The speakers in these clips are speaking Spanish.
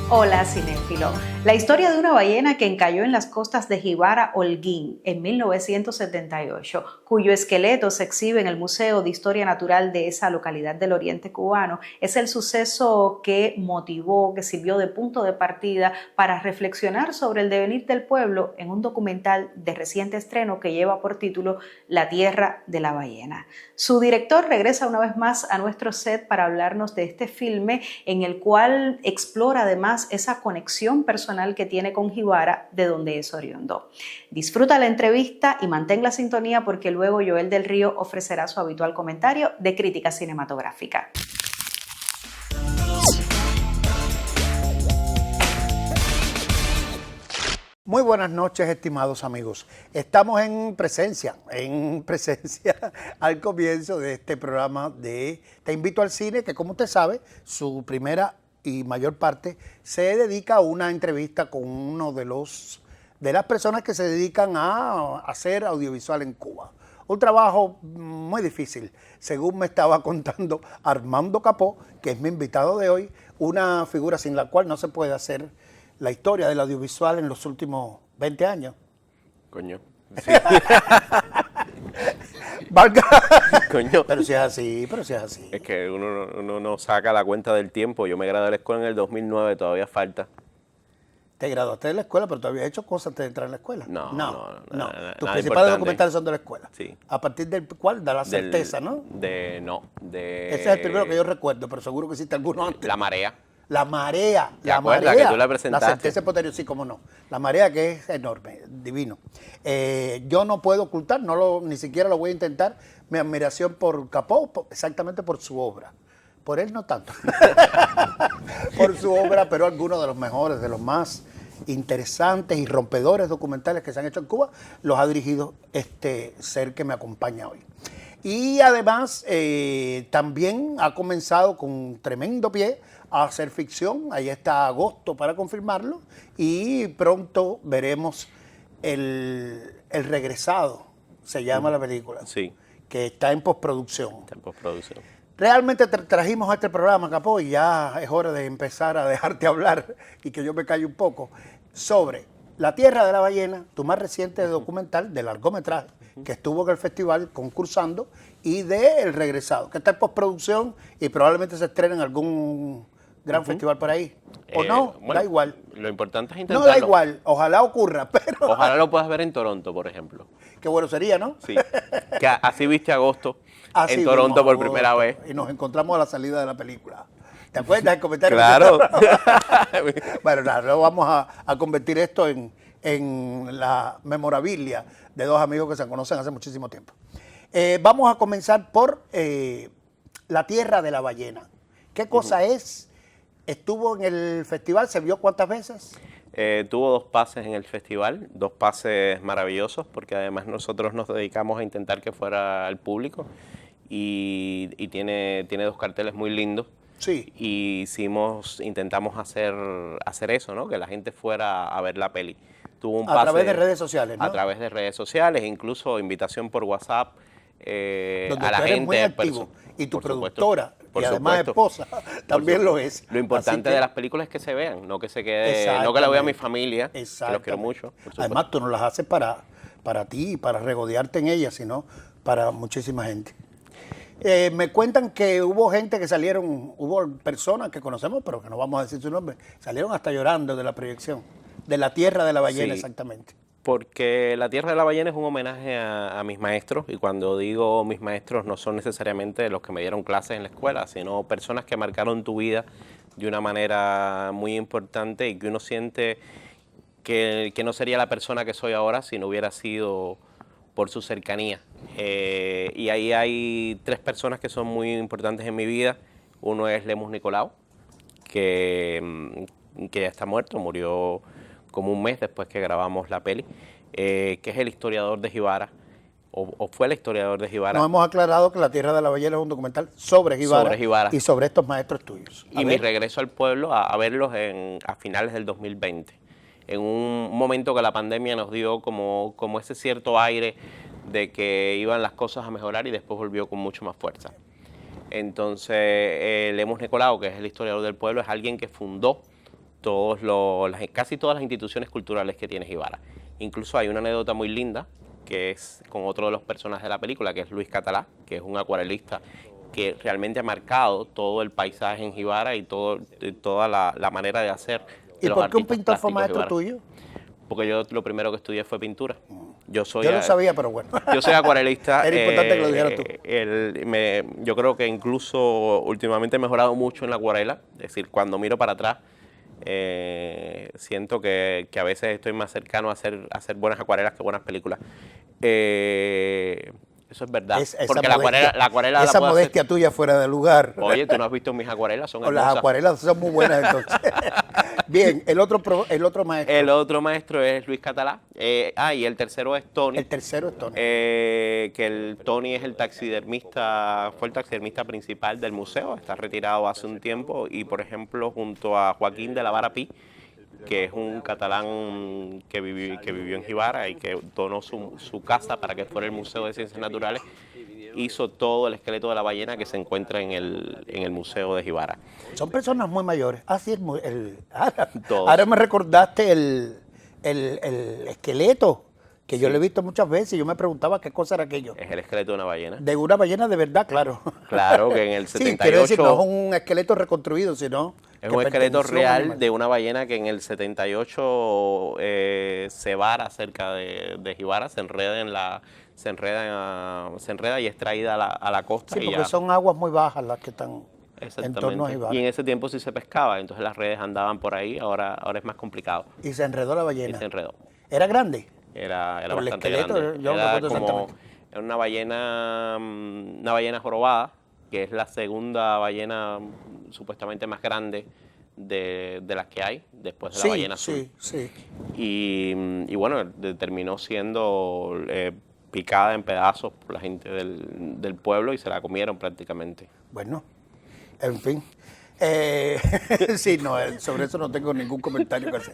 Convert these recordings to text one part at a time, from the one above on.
Hola, cinéfilo. La historia de una ballena que encalló en las costas de Jibara, Holguín, en 1978, cuyo esqueleto se exhibe en el Museo de Historia Natural de esa localidad del oriente cubano, es el suceso que motivó, que sirvió de punto de partida para reflexionar sobre el devenir del pueblo en un documental de reciente estreno que lleva por título La Tierra de la Ballena. Su director regresa una vez más a nuestro set para hablarnos de este filme en el cual explora además esa conexión personal que tiene con Jibara, de donde es oriundo. Disfruta la entrevista y mantén la sintonía porque luego Joel del Río ofrecerá su habitual comentario de crítica cinematográfica. Muy buenas noches, estimados amigos. Estamos en presencia al comienzo de este programa de Te Invito al Cine, que como usted sabe, su primera y mayor parte se dedica a una entrevista con uno de las personas que se dedican a hacer audiovisual en Cuba. Un trabajo muy difícil, según me estaba contando Armando Capó, que es mi invitado de hoy, una figura sin la cual no se puede hacer la historia del audiovisual en los últimos 20 años. Coño. Sí. Coño. Pero si es así. Es que uno no saca la cuenta del tiempo. Yo me gradué de la escuela en el 2009, todavía falta. Te graduaste de la escuela, pero todavía has hecho cosas antes de entrar en la escuela. No. Tus principales documentales son de la escuela. Sí. ¿A partir del cuál? De La Certeza, ¿no? Ese es el primero que yo recuerdo, pero seguro que existe alguno antes. La Marea. La Marea. ¿Te acuerdas que tú la presentaste? La Certeza Poterio, sí, cómo no. La Marea, que es enorme, divino. Yo no puedo ocultar, ni siquiera lo voy a intentar, mi admiración por Capó, exactamente por su obra. Por él no tanto. Por su obra, pero algunos de los mejores, de los más interesantes y rompedores documentales que se han hecho en Cuba, los ha dirigido este ser que me acompaña hoy. Y además también ha comenzado con tremendo pie a hacer ficción. Ahí está Agosto para confirmarlo. Y pronto veremos el Regresado, se llama la película. Sí. Que está en postproducción. Realmente trajimos a este programa, Capó, y ya es hora de empezar a dejarte hablar y que yo me calle un poco sobre La Tierra de la Ballena, tu más reciente documental de largometraje que estuvo en el festival concursando, y de El Regresado, que está en postproducción y probablemente se estrene en algún gran festival por ahí. ¿O no? Bueno, da igual. Lo importante es intentarlo. No da igual, ojalá ocurra, pero... Ojalá lo puedas ver en Toronto, por ejemplo. Qué bueno sería, ¿no? Sí. Que así viste Agosto en Toronto por primera vez. Y nos encontramos a la salida de la película. ¿Te acuerdas del comentario? Claro. Bueno, nada, luego vamos a convertir esto en la memorabilia de dos amigos que se conocen hace muchísimo tiempo. Vamos a comenzar por La Tierra de la Ballena. ¿Qué cosa es? ¿Estuvo en el festival? ¿Se vio cuántas veces? Tuvo 2 pases en el festival, 2 pases maravillosos, porque además nosotros nos dedicamos a intentar que fuera al público y tiene 2 carteles muy lindos. Sí. Y intentamos hacer eso, ¿no? Que la gente fuera a ver la peli. Tuvo un pase a través de redes sociales, ¿no? A través de redes sociales, incluso invitación por WhatsApp donde a la tú eres gente. muy activo. Y tu productora, Por y además supuesto. esposa también lo es. Lo importante Así que- de las películas es que se vean, no que se quede, no que la vea mi familia, que los quiero Exactamente. mucho, por supuesto. Además, tú no las haces para ti, para regodearte en ellas, sino para muchísima gente. Me cuentan que hubo gente que salieron, hubo personas que conocemos, pero que no vamos a decir su nombre, salieron hasta llorando de la proyección, de la tierra de la ballena, Sí. exactamente. Porque La Tierra de la Ballena es un homenaje a mis maestros, y cuando digo mis maestros no son necesariamente los que me dieron clases en la escuela, sino personas que marcaron tu vida de una manera muy importante y que uno siente que no sería la persona que soy ahora si no hubiera sido por su cercanía. Y ahí hay tres personas que son muy importantes en mi vida. Uno es Lemus Nicolau, que ya está muerto, murió como un mes después que grabamos la peli, que es el historiador de Jibara, o fue el historiador de Jibara. Nos hemos aclarado que La Tierra de la Ballena es un documental sobre Jibara, y sobre estos maestros tuyos. Y mi regreso al pueblo a verlos a finales del 2020, en un momento que la pandemia nos dio como ese cierto aire de que iban las cosas a mejorar, y después volvió con mucho más fuerza. Entonces, Lemus Nicolau, que es el historiador del pueblo, es alguien que fundó casi todas las instituciones culturales que tiene Jibara. Incluso hay una anécdota muy linda, que es con otro de los personajes de la película, que es Luis Catalá, que es un acuarelista que realmente ha marcado todo el paisaje en Jibara y toda la manera de hacer de ¿Y los por qué un artistas pintor fue plásticos maestro Jibara. tuyo? Porque yo lo primero que estudié fue pintura. Yo lo sabía, pero bueno. Yo soy acuarelista. Era importante que lo dijeras tú. Yo creo que incluso últimamente he mejorado mucho en la acuarela. Es decir, cuando miro para atrás, siento que a veces estoy más cercano a hacer buenas acuarelas que buenas películas. Eso es verdad. Porque la acuarela esa la puedo modestia hacer. tuya fuera de lugar. Oye, tú no has visto mis acuarelas, son Las hermosas. acuarelas son muy buenas entonces. Bien, el otro maestro. El otro maestro es Luis Catalá. Y el tercero es Tony. El tercero es Tony. Que el Tony es fue el taxidermista principal del museo, está retirado hace un tiempo, y por ejemplo junto a Joaquín de la Vara Pi, que es un catalán que vivió en Jibara y que donó su casa para que fuera el Museo de Ciencias Naturales, hizo todo el esqueleto de la ballena que se encuentra en el Museo de Jibara. Son personas muy mayores. Así es. Todos. Ahora me recordaste el esqueleto, que yo lo he visto muchas veces y yo me preguntaba qué cosa era aquello. Es el esqueleto de una ballena. De una ballena de verdad, claro. Claro, que en el 78... Sí, quiero decir, no es un esqueleto reconstruido, sino... Es que un esqueleto perteneció a un real animal. de una ballena que en el 78 se vara cerca de Jibara, se enreda y es traída a la costa. Sí, y porque ya, son aguas muy bajas las que están en exactamente. torno a Jibara. Y en ese tiempo sí se pescaba, entonces las redes andaban por ahí, ahora es más complicado. Y se enredó la Y ballena. se enredó. ¿Era grande? Era Pero el bastante esqueleto, grande. yo no Era recuerdo exactamente. era una ballena jorobada, que es la segunda ballena supuestamente más grande de las que hay, después de la ballena azul. Sí. Y bueno, terminó siendo picada en pedazos por la gente del pueblo y se la comieron prácticamente. Bueno, en fin. Sí, no, sobre eso no tengo ningún comentario que hacer.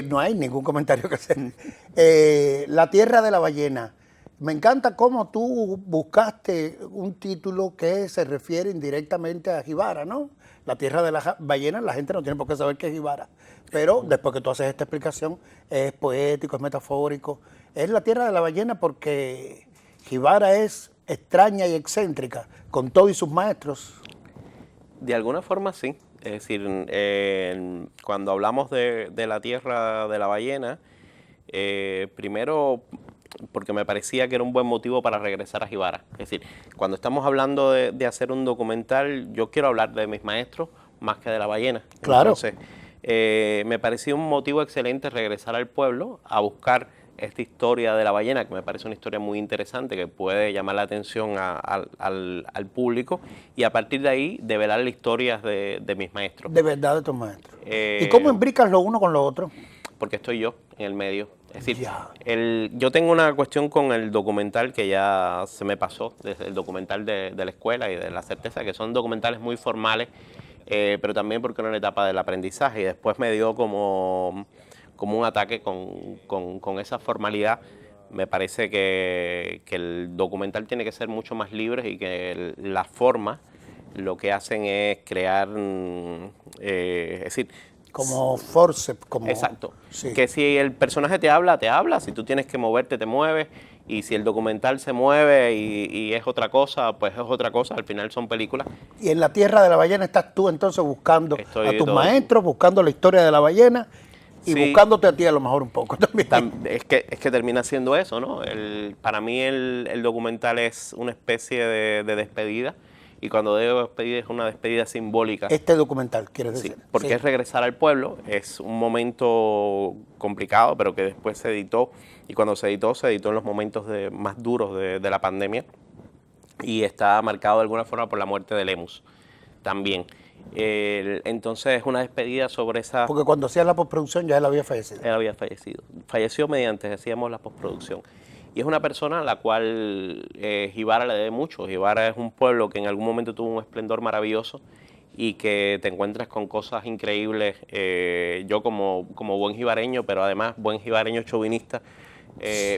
No hay ningún comentario que hacer. La Tierra de la Ballena. Me encanta cómo tú buscaste un título que se refiere indirectamente a Jibara, ¿no? La Tierra de la Ballena, la gente no tiene por qué saber qué es Jibara. Pero después que tú haces esta explicación, es poético, es metafórico. Es la Tierra de la Ballena porque Jibara es extraña y excéntrica, con todo y sus maestros. De alguna forma sí. Es decir, cuando hablamos de la Tierra de la Ballena, primero porque me parecía que era un buen motivo para regresar a Jibara. Es decir, cuando estamos hablando de hacer un documental, yo quiero hablar de mis maestros más que de la ballena. Claro. Entonces, me parecía un motivo excelente regresar al pueblo a buscar esta historia de la ballena, que me parece una historia muy interesante, que puede llamar la atención al público, y a partir de ahí develar las historias de mis maestros. De verdad, de tus maestros. ¿Y cómo imbricas lo uno con lo otro? Porque estoy yo en el medio. Es decir, Ya. yo tengo una cuestión con el documental que ya se me pasó, desde el documental de la escuela y de La Certeza, que son documentales muy formales, pero también porque era una etapa del aprendizaje, y después me dio como un ataque con esa formalidad. Me parece que el documental tiene que ser mucho más libre y que la forma lo que hacen es crear, es decir, Como forceps, como... exacto. Sí. Que si el personaje te habla, te habla. Si tú tienes que moverte, te mueves. Y si el documental se mueve y es otra cosa, pues es otra cosa. Al final son películas. Y en la tierra de la ballena estás tú entonces buscando Estoy a tus todo- maestros, buscando la historia de la ballena y Sí. buscándote a ti a lo mejor un poco también. Es que termina siendo eso, ¿no? Para mí el documental es una especie de despedida. Y cuando digo despedida es una despedida simbólica. Este documental, quieres Sí, decir. porque Sí. es regresar al pueblo, es un momento complicado, pero que después se editó, y cuando se editó en los momentos más duros de la pandemia, y está marcado de alguna forma por la muerte de Lemus también. Entonces es una despedida sobre esa... Porque cuando hacías la postproducción ya él había fallecido. Él había fallecido. Falleció mediante, hacíamos la postproducción. Y es una persona a la cual Jibara le debe mucho. Jibara es un pueblo que en algún momento tuvo un esplendor maravilloso y que te encuentras con cosas increíbles. Yo como buen jibareño, pero además buen jibareño chauvinista,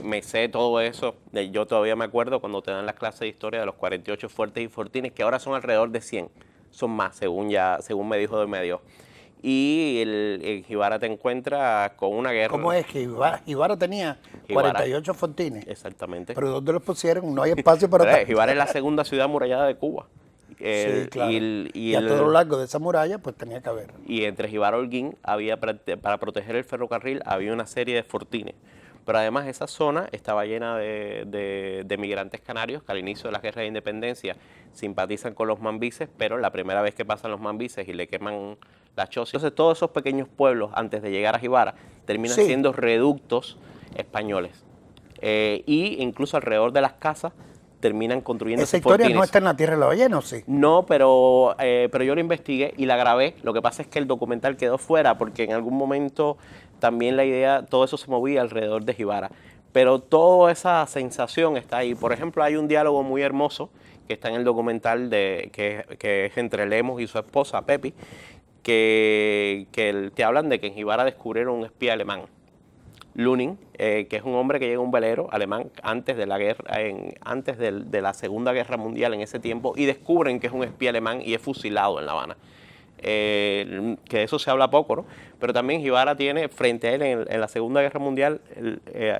me sé todo eso. Yo todavía me acuerdo cuando te dan las clases de historia de los 48 fuertes y fortines, que ahora son alrededor de 100. Son más, según me dijo de medio. Y el Jibara te encuentra con una guerra. ¿Cómo es que Jibara tenía Jibara. 48 fontines? Exactamente. ¿Pero dónde los pusieron? No hay espacio para Pero, tanto. Jibara es la segunda ciudad amurallada de Cuba. Sí, claro. Y a todo lo largo de esa muralla, pues tenía que haber. Y entre Jibara y Holguín, había, para proteger el ferrocarril, había una serie de fortines. Pero además esa zona estaba llena de migrantes canarios que al inicio de la guerra de independencia simpatizan con los mambises, pero la primera vez que pasan los mambises y le queman la choza. Entonces todos esos pequeños pueblos, antes de llegar a Jibara, terminan Sí. siendo reductos españoles. Y incluso alrededor de las casas terminan construyendo Esa esos historia fortines. no está en la tierra de la ballena, ¿o sí? No, pero yo lo investigué y la grabé. Lo que pasa es que el documental quedó fuera porque en algún momento también la idea, todo eso se movía alrededor de Jibara. Pero toda esa sensación está ahí. Por ejemplo, hay un diálogo muy hermoso que está en el documental que es entre Lemos y su esposa, Pepi, que te hablan de que en Jibara descubrieron un espía alemán. Lunin, que es un hombre que llega a un velero alemán antes de la guerra, antes de la Segunda Guerra Mundial en ese tiempo, y descubren que es un espía alemán y es fusilado en La Habana. Que de eso se habla poco, ¿no? Pero también Jibara tiene frente a él en la Segunda Guerra Mundial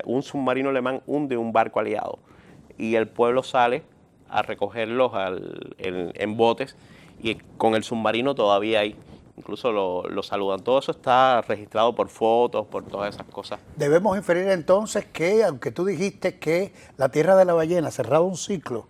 un submarino alemán hunde un barco aliado y el pueblo sale a recogerlos en botes y con el submarino todavía hay. Incluso lo saludan. Todo eso está registrado por fotos, por todas esas cosas. Debemos inferir entonces que, aunque tú dijiste que la tierra de la ballena cerraba un ciclo,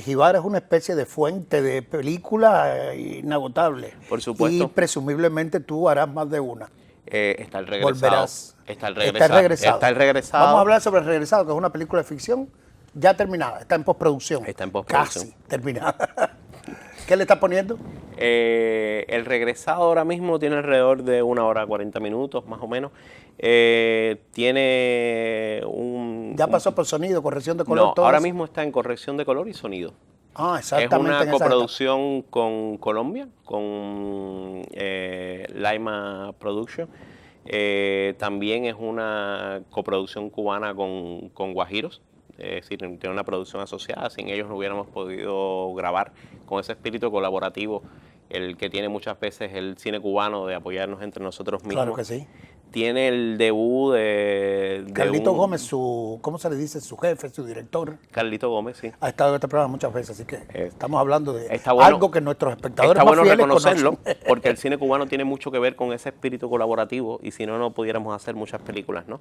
Jibara es una especie de fuente de película inagotable. Por supuesto. Y presumiblemente tú harás más de una. Está el regresado. Volverás. Está el Está regresado. Está el regresado. Vamos a hablar sobre El Regresado, que es una película de ficción ya terminada. Está en postproducción. Está en postproducción. Casi terminada. ¿Qué le estás poniendo? El regresado ahora mismo tiene alrededor de 1 hora 40 minutos, más o menos. Tiene un... Ya pasó por sonido, corrección de color. No, todo ahora eso. mismo está en corrección de color y sonido. Ah, Es exactamente. una en esa etapa. coproducción con Colombia, con Laima Production. También es una coproducción cubana con Guajiros. Es decir, tiene una producción asociada. Sin ellos no hubiéramos podido grabar con ese espíritu colaborativo, el que tiene muchas veces el cine cubano de apoyarnos entre nosotros mismos. Claro que sí. Tiene el debut de Carlito Gómez, ¿cómo se le dice? Su jefe, su director. Carlito Gómez, sí. Ha estado en este programa muchas veces, así que estamos hablando de Está bueno- algo que nuestros espectadores Está más bueno fieles reconocerlo, conocen. porque el cine cubano tiene mucho que ver con ese espíritu colaborativo y si no, no pudiéramos hacer muchas películas, ¿no?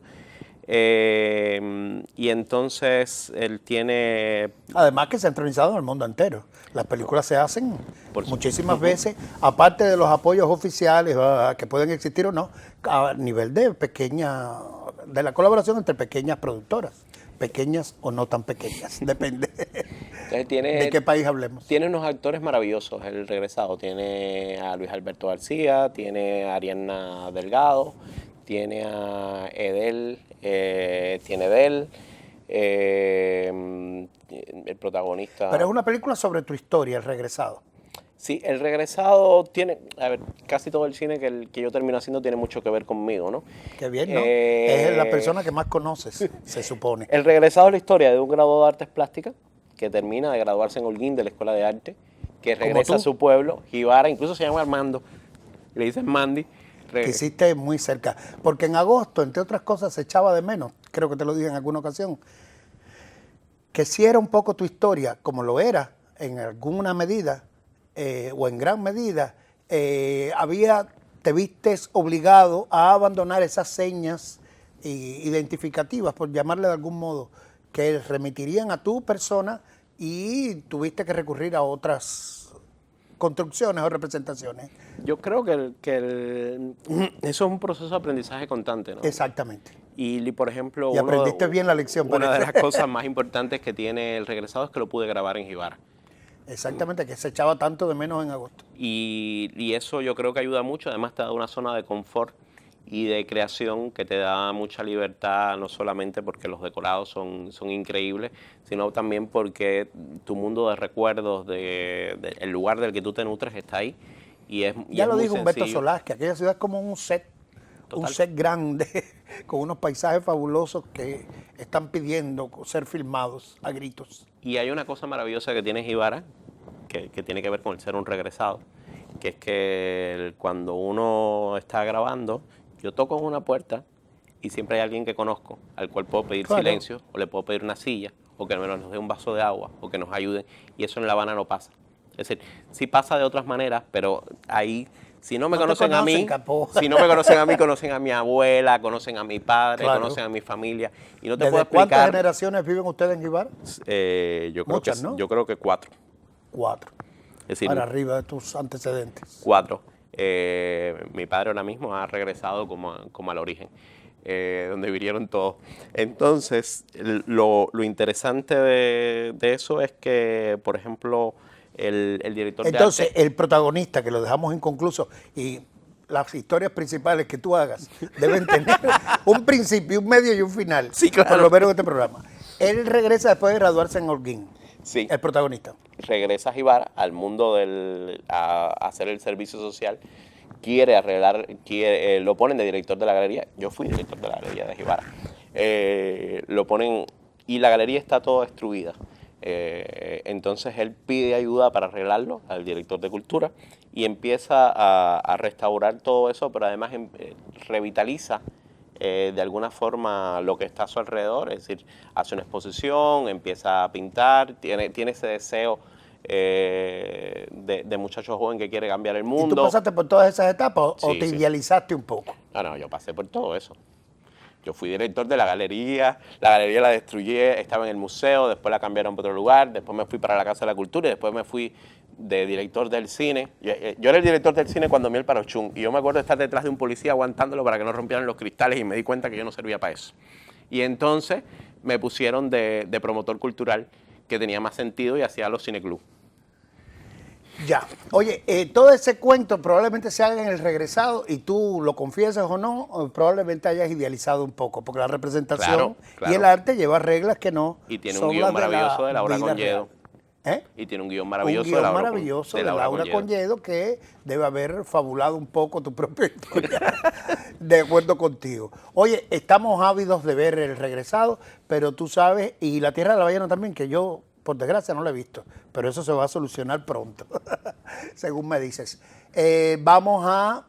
Y entonces él tiene... Además que se ha entronizado en el mundo entero. Las películas se hacen Por supuesto. muchísimas veces, aparte de los apoyos oficiales que pueden existir o no, a nivel de de la colaboración entre pequeñas productoras, pequeñas o no tan pequeñas, depende Entonces tiene, de qué país hablemos. tiene unos actores maravillosos, el regresado. Tiene a Luis Alberto García, tiene a Ariana Delgado, tiene a Edel, el protagonista... Pero es una película sobre tu historia, El Regresado. Sí, el regresado tiene, a ver, casi todo el cine que yo termino haciendo tiene mucho que ver conmigo, ¿no? Qué bien, ¿no? Es la persona que más conoces, se supone. El regresado es la historia de un graduado de artes plásticas que termina de graduarse en Holguín de la Escuela de Arte que regresa a tú. su pueblo, Jibara, incluso se llama Armando, le dicen Mandy. Que hiciste muy cerca. Porque en agosto, entre otras cosas, se echaba de menos, creo que te lo dije en alguna ocasión, que si era un poco tu historia, como lo era en alguna medida, o en gran medida, te vistes obligado a abandonar esas señas identificativas, por llamarle de algún modo, que remitirían a tu persona y tuviste que recurrir a otras construcciones o representaciones. Yo creo que, eso es un proceso de aprendizaje constante, ¿no? Exactamente. Y por ejemplo, Y aprendiste bien la lección, una de parece. las cosas más importantes que tiene el regresado es que lo pude grabar en Jibara. Exactamente, que se echaba tanto de menos en agosto. Y eso yo creo que ayuda mucho, además te da una zona de confort y de creación que te da mucha libertad, no solamente porque los decorados son increíbles, sino también porque tu mundo de recuerdos, el lugar del que tú te nutres está ahí. Ya lo muy dijo Humberto sencillo. Solás, que aquella ciudad es como un Total. set grande, con unos paisajes fabulosos que están pidiendo ser filmados a gritos. Y hay una cosa maravillosa que tiene Jibara, que tiene que ver con el ser un regresado, que es que cuando uno está grabando, yo toco en una puerta y siempre hay alguien que conozco, al cual puedo pedir Claro. silencio, o le puedo pedir una silla, o que nos dé un vaso de agua, o que nos ayude, y eso en La Habana no pasa. Es decir, sí pasa de otras maneras, pero ahí, si no me No te conocen a mí, conocen, capó. si no me conocen a mí, conocen a mi abuela, conocen a mi padre, Claro. conocen a mi familia, y no te puedo ¿Desde cuántas explicar. generaciones viven ustedes en Jibara? Muchas, ¿no? Yo creo que 4. 4. Es decir, Para arriba de tus antecedentes. 4. Mi padre ahora mismo ha regresado como al origen, donde vinieron todos. Entonces, lo interesante de eso es que, por ejemplo, el director Entonces, de arte... el protagonista, que lo dejamos inconcluso, y las historias principales que tú hagas deben tener un principio, un medio y un final. Sí, claro. Por lo menos en este programa. Él regresa después de graduarse en Holguín. Sí. El protagonista. Regresa a Jibara al mundo a hacer el servicio social, quiere arreglar, lo ponen de director de la galería. Yo fui director de la galería de Jibara. Lo ponen y la galería está toda destruida. Entonces él pide ayuda para arreglarlo al director de cultura y empieza a restaurar todo eso, pero además revitaliza de alguna forma lo que está a su alrededor, es decir, hace una exposición, empieza a pintar, tiene ese deseo de muchacho joven que quiere cambiar el ¿Y mundo. tú pasaste por todas esas etapas o Sí, te sí. idealizaste un poco? No, yo pasé por todo eso. Yo fui director de la galería la destruí, estaba en el museo, después la cambiaron para otro lugar, después me fui para la Casa de la Cultura y después me fui de director del cine. Yo era el director del cine cuando Miel Parochún y yo me acuerdo de estar detrás de un policía aguantándolo para que no rompieran los cristales y me di cuenta que yo no servía para eso. Y entonces me pusieron de promotor cultural, que tenía más sentido, y hacía los cineclub. Ya. Oye, todo ese cuento probablemente se haga en El Regresado y tú lo confieses o no, o probablemente hayas idealizado un poco, porque la representación Claro, claro. y el arte lleva reglas que no Y tiene son un guión las de la maravilloso de Laura vida Conyedo. real. ¿Eh? Y tiene un guión Un maravilloso guión de Laura, maravilloso de Laura Laura Conyedo. Conyedo que debe haber fabulado un poco tu propia historia, de acuerdo contigo. Oye, estamos ávidos de ver El Regresado, pero tú sabes, y La Tierra de la Ballena también, que yo por desgracia no la he visto, pero eso se va a solucionar pronto, según me dices. Tenemos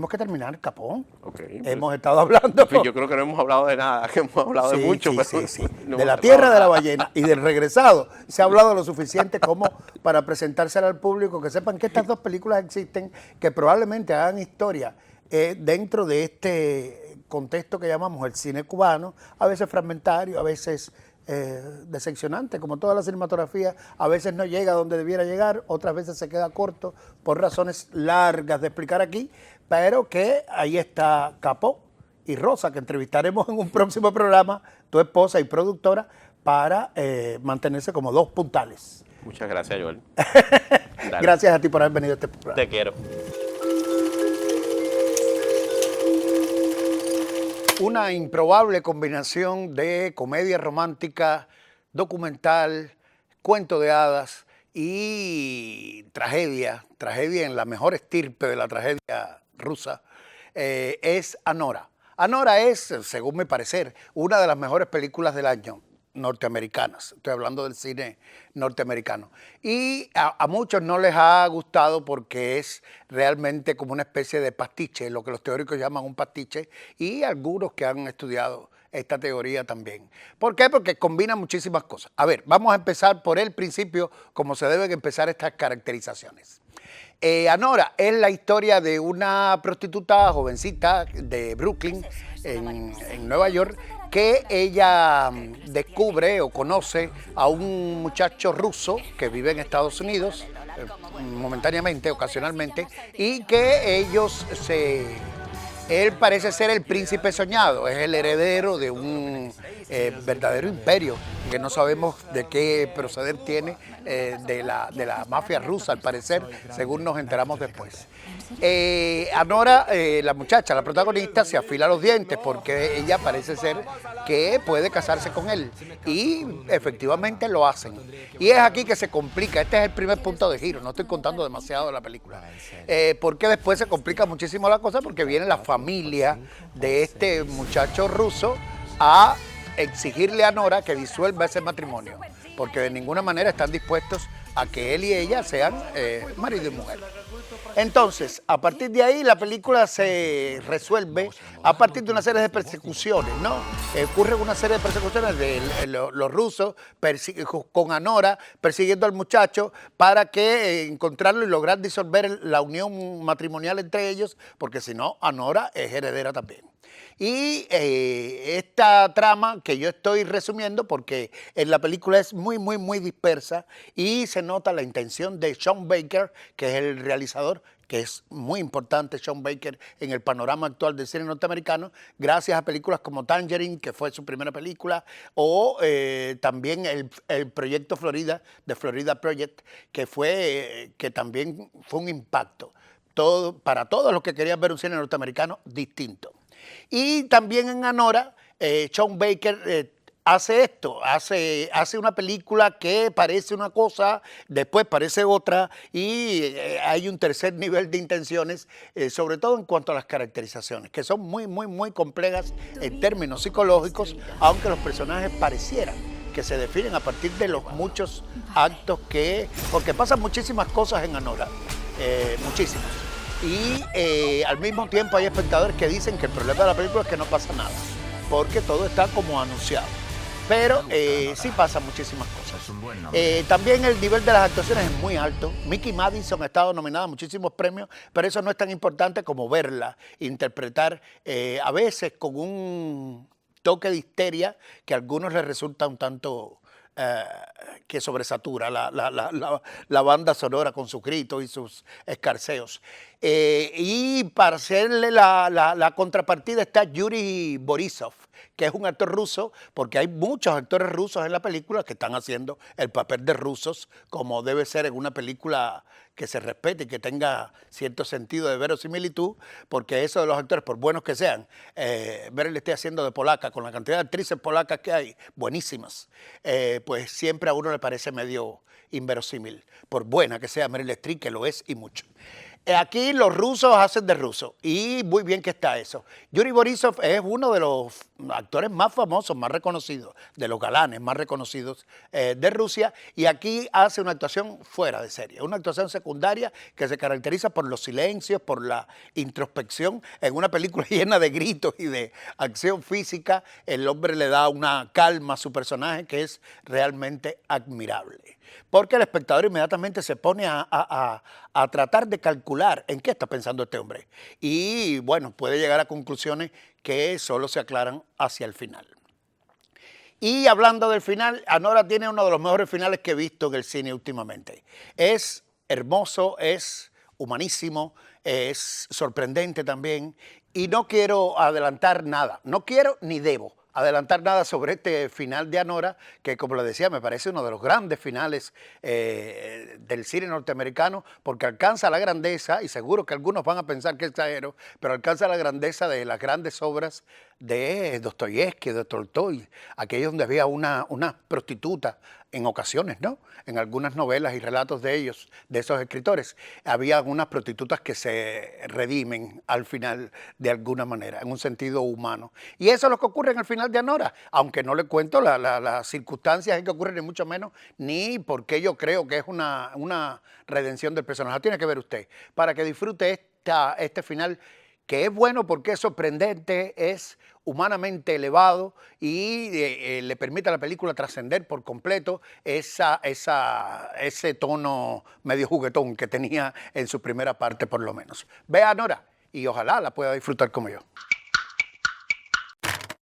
que terminar, Capón. Okay, Hemos estado hablando. Yo creo que no hemos hablado de nada, que hemos hablado de Sí, mucho. sí, pero sí, sí. no De hemos La hablado Tierra de la nada. Ballena y del Regresado se ha hablado lo suficiente como para presentársela al público, que sepan que estas dos películas existen, que probablemente hagan historia dentro de este contexto que llamamos el cine cubano, a veces fragmentario, a veces decepcionante, como toda la cinematografía, a veces no llega a donde debiera llegar, otras veces se queda corto por razones largas de explicar aquí, pero que ahí está Capó y Rosa, que entrevistaremos en un próximo programa, tu esposa y productora, para mantenerse como dos puntales. Muchas gracias, Joel. Dale. Gracias a ti por haber venido a este programa. Te quiero. Una improbable combinación de comedia romántica, documental, cuento de hadas y tragedia en la mejor estirpe de la tragedia rusa, es Anora. Anora es, según mi parecer, una de las mejores películas del año. norteamericanas. Estoy hablando del cine norteamericano. Y a muchos no les ha gustado porque es realmente como una especie de pastiche, lo que los teóricos llaman un pastiche, y algunos que han estudiado esta teoría también. ¿Por qué? Porque combina muchísimas cosas. A ver, vamos a empezar por el principio, como se deben empezar estas caracterizaciones. Anora es la historia de una prostituta jovencita de Brooklyn, en Nueva York, que ella descubre o conoce a un muchacho ruso que vive en Estados Unidos, momentáneamente, ocasionalmente, y que él parece ser el príncipe soñado, es el heredero de un verdadero imperio que no sabemos de qué proceder tiene, de la mafia rusa, al parecer, según nos enteramos después. Anora, la muchacha, la protagonista, se afila los dientes porque ella parece ser que puede casarse con él, y efectivamente lo hacen. Y es aquí que se complica, este es el primer punto de giro, no estoy contando demasiado de la película, porque después se complica muchísimo la cosa porque viene la familia de este muchacho ruso a exigirle a Nora que disuelva ese matrimonio, porque de ninguna manera están dispuestos a que él y ella sean marido y mujer. Entonces, a partir de ahí la película se resuelve a partir de una serie de persecuciones, ¿no? Ocurre una serie de persecuciones de los rusos con Anora persiguiendo al muchacho para que encontrarlo y lograr disolver la unión matrimonial entre ellos, porque si no, Anora es heredera también. Y esta trama que yo estoy resumiendo, porque en la película es muy, muy, muy dispersa y se nota la intención de Sean Baker, que es el realizador, que es muy importante Sean Baker en el panorama actual del cine norteamericano, gracias a películas como Tangerine, que fue su primera película, o también el proyecto Florida, de Florida Project, que también fue un impacto para todos los que querían ver un cine norteamericano distinto. Y también en Anora, Sean Baker hace esto, hace una película que parece una cosa, después parece otra, y hay un tercer nivel de intenciones, sobre todo en cuanto a las caracterizaciones, que son muy, muy, muy complejas en términos psicológicos, aunque los personajes parecieran que se definen a partir de los muchos actos porque pasan muchísimas cosas en Anora, muchísimas. Y al mismo tiempo hay espectadores que dicen que el problema de la película es que no pasa nada, porque todo está como anunciado. Pero sí pasan muchísimas cosas. También el nivel de las actuaciones es muy alto. Mickey Madison ha estado nominada a muchísimos premios, pero eso no es tan importante como verla interpretar, a veces con un toque de histeria que a algunos les resulta un tanto... que sobresatura la banda sonora con sus gritos y sus escarceos. Y para hacerle la contrapartida está Yuri Borisov, que es un actor ruso, porque hay muchos actores rusos en la película que están haciendo el papel de rusos, como debe ser en una película que se respete y que tenga cierto sentido de verosimilitud, porque eso de los actores, por buenos que sean, Meryl esté haciendo de polaca, con la cantidad de actrices polacas que hay, buenísimas, pues siempre a uno le parece medio inverosímil, por buena que sea Meryl Streep, que lo es y mucho. Aquí los rusos hacen de ruso y muy bien que está eso. Yuri Borisov es uno de los actores más famosos, más reconocidos, de los galanes más reconocidos de Rusia, y aquí hace una actuación fuera de serie, una actuación secundaria que se caracteriza por los silencios, por la introspección. En una película llena de gritos y de acción física, el hombre le da una calma a su personaje que es realmente admirable. Porque el espectador inmediatamente se pone a tratar de calcular en qué está pensando este hombre. Y bueno, puede llegar a conclusiones que solo se aclaran hacia el final. Y hablando del final, Anora tiene uno de los mejores finales que he visto en el cine últimamente. Es hermoso, es humanísimo, es sorprendente también. Y no quiero adelantar nada, no quiero ni debo adelantar nada sobre este final de Anora, que como les decía, me parece uno de los grandes finales del cine norteamericano, porque alcanza la grandeza, y seguro que algunos van a pensar que exagero, pero alcanza la grandeza de las grandes obras de Dostoyevsky, de Tolstoy, aquellos donde había una prostituta en ocasiones, ¿no? En algunas novelas y relatos de ellos, de esos escritores, había algunas prostitutas que se redimen al final de alguna manera, en un sentido humano. Y eso es lo que ocurre en el final de Anora, aunque no le cuento las circunstancias en que ocurren, ni mucho menos, ni por qué yo creo que es una redención del personaje. Lo tiene que ver usted, para que disfrute este final, que es bueno porque es sorprendente, es humanamente elevado y le permite a la película trascender por completo ese tono medio juguetón que tenía en su primera parte, por lo menos. Vea Nora y ojalá la pueda disfrutar como yo.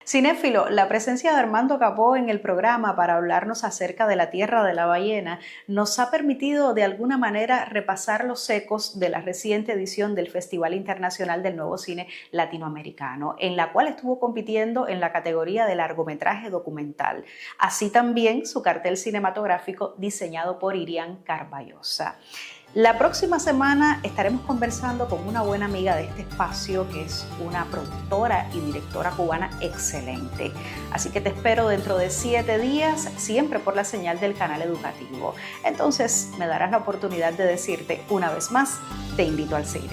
Cinéfilo, la presencia de Armando Capó en el programa para hablarnos acerca de La Tierra de la Ballena nos ha permitido de alguna manera repasar los ecos de la reciente edición del Festival Internacional del Nuevo Cine Latinoamericano, en la cual estuvo compitiendo en la categoría de largometraje documental. Así también su cartel cinematográfico diseñado por Irian Carballosa. La próxima semana estaremos conversando con una buena amiga de este espacio, que es una productora y directora cubana excelente. Así que te espero dentro de 7 días, siempre por la señal del canal educativo. Entonces me darás la oportunidad de decirte una vez más, te invito al cine.